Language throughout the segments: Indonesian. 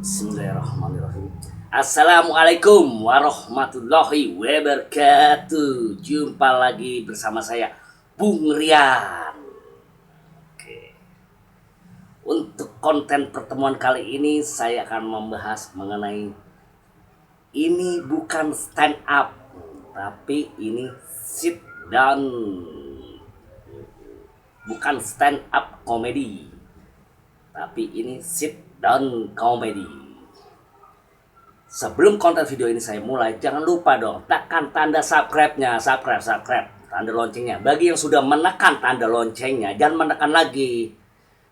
Bismillahirrahmanirrahim. Assalamualaikum warahmatullahi wabarakatuh. Jumpa lagi bersama saya, Bung Rian. Oke. Untuk konten pertemuan kali ini saya akan membahas mengenai ini bukan stand up, tapi ini sit down. Bukan stand up comedy, tapi ini sit down comedy. Sebelum konten video ini saya mulai, jangan lupa dong tekan tanda subscribe-nya, subscribe, tanda loncengnya. Bagi yang sudah menekan tanda loncengnya, jangan menekan lagi.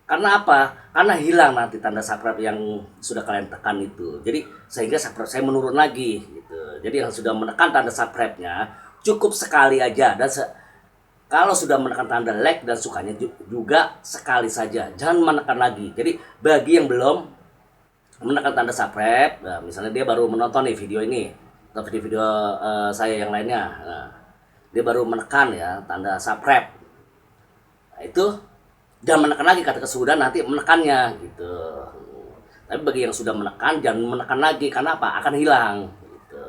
Karena apa? Karena hilang nanti tanda subscribe yang sudah kalian tekan itu. Jadi sehingga subscribe saya menurun lagi gitu. Jadi yang sudah menekan tanda subscribe-nya cukup sekali aja, dan kalau sudah menekan tanda like dan sukanya juga sekali saja, jangan menekan lagi. Jadi bagi yang belum menekan tanda subscribe, nah, misalnya dia baru menonton nih video ini atau video-video saya yang lainnya, nah, dia baru menekan ya tanda subscribe, nah, itu jangan menekan lagi, kata sudah nanti menekannya gitu. Tapi bagi yang sudah menekan jangan menekan lagi, karena apa? Akan hilang gitu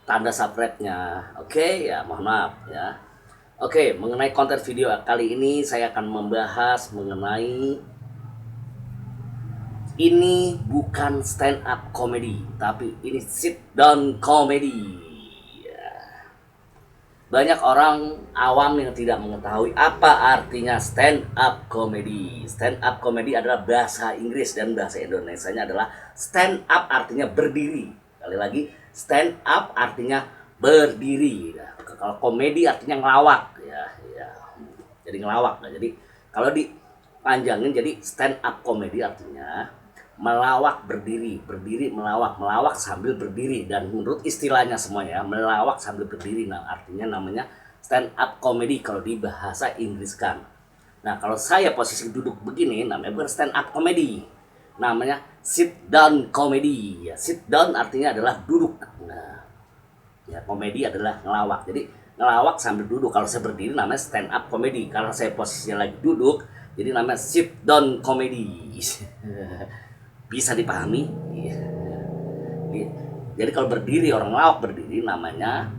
tanda subscribe-nya. Oke ya, mohon maaf ya. Oke, mengenai konten video kali ini saya akan membahas mengenai ini bukan stand up comedy, tapi ini sit down comedy. Banyak orang awam yang tidak mengetahui apa artinya stand up comedy. Stand up comedy adalah bahasa Inggris dan bahasa Indonesianya adalah stand up, artinya berdiri. Kali lagi, stand up artinya berdiri. Kalau komedi artinya ngelawak ya. Jadi ngelawak. Jadi kalau dipanjangin jadi stand up comedy artinya melawak berdiri, berdiri melawak, melawak sambil berdiri. Dan menurut istilahnya semuanya melawak sambil berdiri, nah artinya namanya stand up comedy kalau di bahasa Inggris kan. Nah kalau saya posisi duduk begini namanya bukan stand up comedy, namanya sit down comedy ya. Sit down artinya adalah duduk, nah ya komedi adalah ngelawak, jadi ngelawak sambil duduk. Kalau saya berdiri namanya stand up comedy, kalau saya posisinya lagi duduk jadi namanya sit down comedy. Bisa dipahami? Jadi kalau berdiri, orang ngelawak berdiri namanya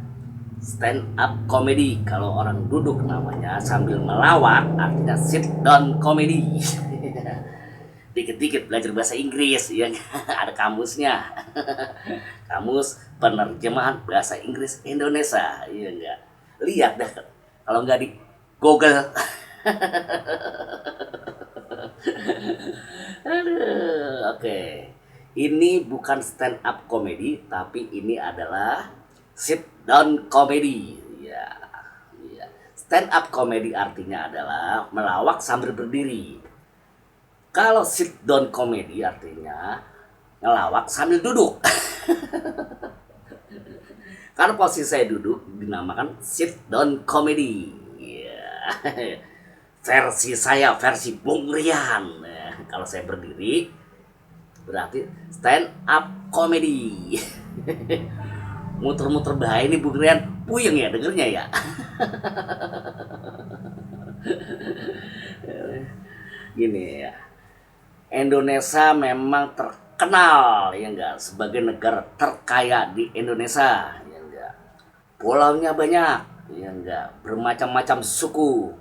stand up comedy. Kalau orang duduk namanya sambil melawak artinya sit down comedy. Dikit-dikit belajar bahasa Inggris ya. Ada kamusnya. Kamus penerjemahan bahasa Inggris Indonesia, iya enggak? Lihat dah kalau enggak di Google. Oke. Ini bukan stand up comedy, tapi ini adalah sit down comedy. Ya. Stand up comedy artinya adalah melawak sambil berdiri. Kalau sit down comedy artinya ngelawak sambil duduk. Karena posisi saya duduk dinamakan sit down comedy. Versi saya, versi Bung Rian. Kalau saya berdiri berarti stand up comedy. Muter-muter bahaya ini Bung Rian, puyeng ya dengernya ya. Gini ya, Indonesia memang terkenal ya enggak sebagai negara terkaya di Indonesia ya enggak. Pulaunya banyak ya enggak, bermacam-macam suku,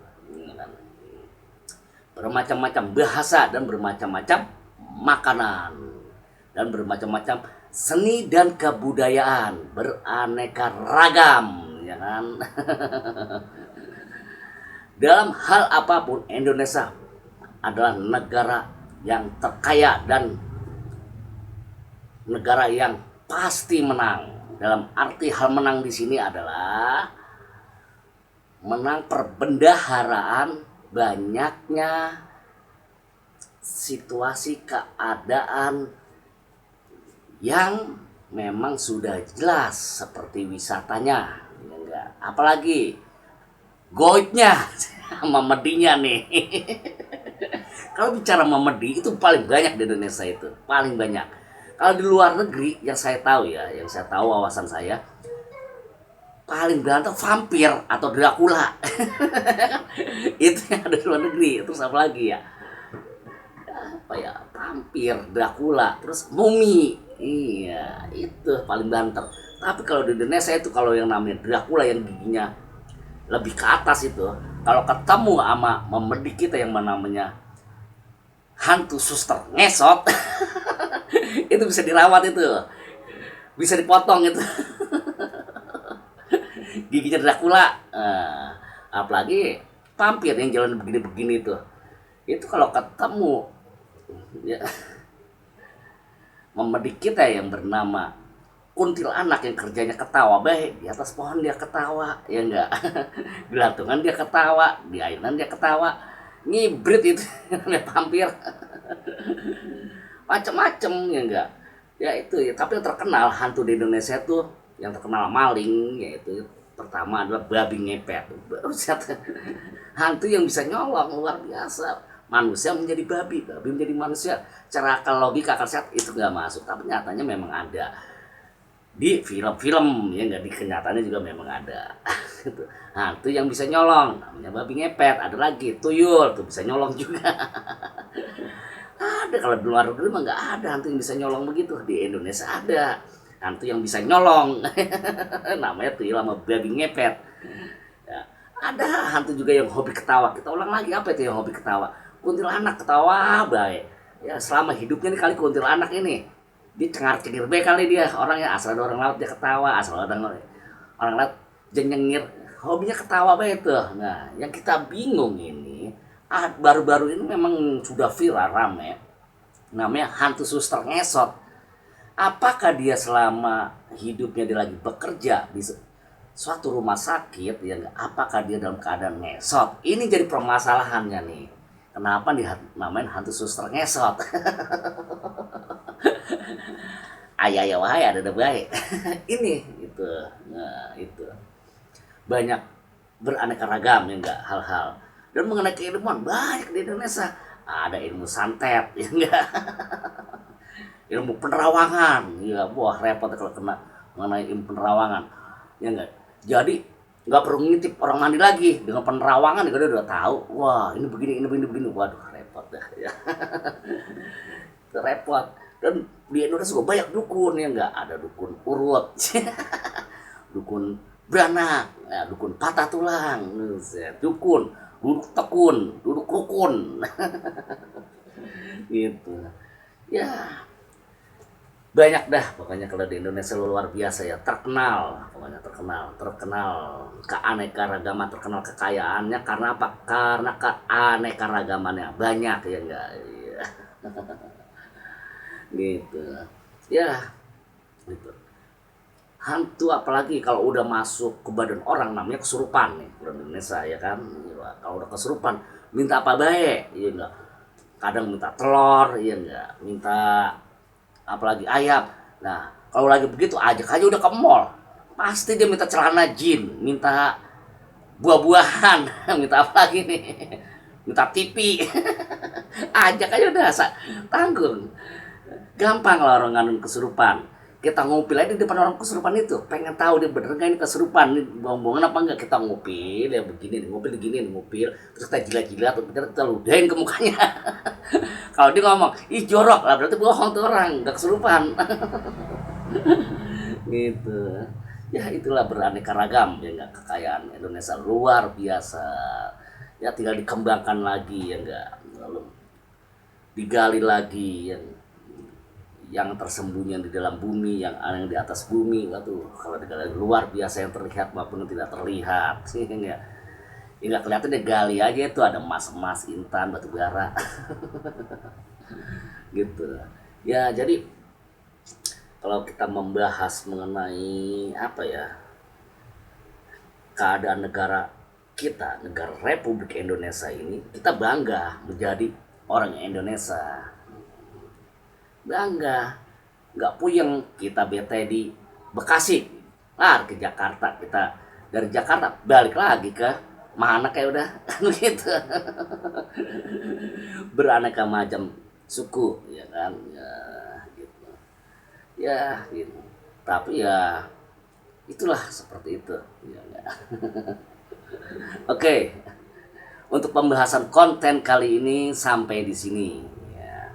bermacam-macam bahasa, dan bermacam-macam makanan, dan bermacam-macam seni dan kebudayaan, beraneka ragam ya kan. Dalam hal apapun Indonesia adalah negara yang terkaya dan negara yang pasti menang. Dalam arti hal menang di sini adalah menang perbendaharaan banyaknya situasi keadaan yang memang sudah jelas, seperti wisatanya ya enggak, apalagi goibnya sama medinya nih. Kalau bicara memedi itu paling banyak di Indonesia, itu paling banyak. Kalau di luar negeri yang saya tahu ya, yang saya tahu wawasan saya, paling berantem vampir atau Dracula. Itu yang ada di luar negeri. Terus apa lagi ya? Apa ya? vampir, Dracula, terus mumi. Iya, itu paling banter. Tapi kalau di Indonesia itu kalau yang namanya Dracula yang giginya lebih ke atas itu, kalau ketemu sama memedik kita yang namanya hantu suster ngesot, itu bisa dirawat itu, bisa dipotong itu giginya Dracula. Apalagi vampir yang jalan begini-begini itu kalau ketemu ya, memedik kita yang bernama kuntilanak yang kerjanya ketawa baik di atas pohon dia ketawa ya enggak, di lantungan dia ketawa, di ayunan dia ketawa, ngibrit itu namanya vampir. Macem-macem ya enggak, ya itu ya. Tapi yang terkenal hantu di Indonesia tuh yang terkenal maling yaitu pertama adalah babi ngepet. Hantu yang bisa nyolong luar biasa, manusia menjadi babi, babi menjadi manusia. Cara akal logika akal sehat itu nggak masuk, tapi nyatanya memang ada di film-film ya, nggak, di kenyataannya juga memang ada. Hantu yang bisa nyolong namanya babi ngepet. Ada lagi tuyul tuh bisa nyolong juga. Ada, kalau di luar negeri mah nggak ada hantu yang bisa nyolong begitu. Di Indonesia ada hantu yang bisa nyolong. Namanya tuyul sama babi ngepet ya. Ada hantu juga yang hobi ketawa. Kita ulang lagi, apa itu yang hobi ketawa? Kuntilanak ketawa baik ya, selama hidupnya nih kali kuntilanak ini dia cengar-cengir baik kali dia orangnya, asal ada orang laut dia ketawa, asal ada orang laut jengengir, hobinya ketawa baik tuh. Nah yang kita bingung ini, baru-baru ini memang sudah viral rame, namanya hantu suster ngesot. Apakah dia selama hidupnya dia lagi bekerja di suatu rumah sakit ya, apakah dia dalam keadaan ngesot? Ini jadi permasalahannya nih. Kenapa dinamain hantu suster ngesot? Ayah wahai ada baik. Ini itu. Nah, itu. Banyak beraneka ragam ya enggak hal-hal. Dan mengenai keilmuan banyak di Indonesia. Ada ilmu santet ya enggak. Ilmu penerawangan. Ya, wah repot kalau kena mengenai ilmu penerawangan. Ya enggak. Jadi nggak perlu ngintip orang mandi lagi, dengan penerawangan dia udah tahu, wah ini begini, waduh repot dah ya. Itu repot. Dan di Indonesia juga banyak dukun ya enggak, ada dukun urut, dukun beranak ya, dukun patah tulang, dukun duduk tekun, duduk rukun. Gitu ya, banyak dah pokoknya. Kalau di Indonesia luar biasa ya, terkenal pokoknya, terkenal keanekaragaman, terkenal kekayaannya. Karena apa? Karena keanekaragamannya banyak ya enggak ya. Gitu ya, gitu. Hantu apalagi kalau udah masuk ke badan orang namanya kesurupan nih di Indonesia ya kan. Kalau udah kesurupan minta apa baik ya enggak, kadang minta telur ya enggak, minta apalagi ayam. Nah kalau lagi begitu ajak aja udah ke mall, pasti dia minta celana jin, minta buah-buahan. Minta apa lagi nih, minta TV. Ajak aja udah tanggung, gampang lah orang ngandung kesurupan. Kita ngupil aja di depan orang kesurupan itu, pengen tahu dia bener nggak ini kesurupan, ini bohong-bohongan apa enggak. Kita ngupil ya begini, ngupil, terus kita jilat-jilat, terus kita ludahin ke mukanya. Kalau dia ngomong ih jorok lah, berarti bohong tuh orang, nggak kesurupan. Gitu ya, itulah beraneka ragam ya enggak, kekayaan Indonesia luar biasa ya, tinggal dikembangkan lagi ya enggak, lalu digali lagi yang tersembunyi di dalam bumi, yang di atas bumi. Waduh, kalau digali luar biasa yang terlihat maupun yang tidak terlihat. Ya nggak kelihatan deh, gali aja itu ada emas, intan, batu bara. Gitu ya. Jadi kalau kita membahas mengenai apa ya, keadaan negara kita, negara Republik Indonesia ini, kita bangga menjadi orang Indonesia, bangga, nggak puyeng kita bete di Bekasi, lari ke Jakarta, kita dari Jakarta balik lagi ke mana kayak udah gitu. Beraneka macam suku ya kan ya, gitu ya gitu. Tapi ya itulah seperti itu ya. Oke, untuk pembahasan konten kali ini sampai di sini ya.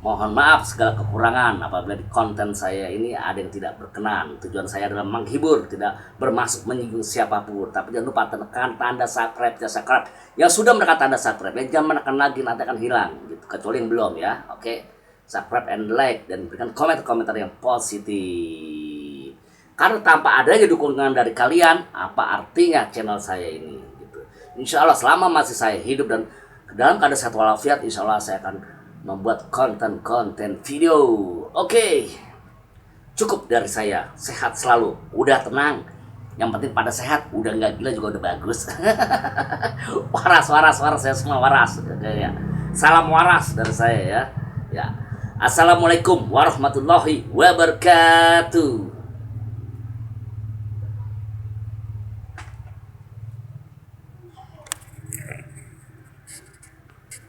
Mohon maaf segala kekurangan apabila di konten saya ini ada yang tidak berkenan. Tujuan saya adalah menghibur, tidak bermaksud menyinggung siapapun. Tapi jangan lupa tekan tanda subscribe, subscribe. Yang sudah menekan tanda subscribe, jangan menekan lagi, nanti akan hilang. Gitu. Kecuali yang belum ya. Oke, subscribe and like dan berikan komentar-komentar yang positif. Karena tanpa adanya dukungan dari kalian, apa artinya channel saya ini? Gitu. Insya Allah selama masih saya hidup dan dalam keadaan sehat walafiat, insya Allah saya akan membuat konten-konten video. Oke, cukup dari saya. Sehat selalu, udah tenang. Yang penting pada sehat, udah nggak gila juga udah bagus. waras saya semua waras. Ya. Salam waras dari saya ya. Assalamualaikum warahmatullahi wabarakatuh.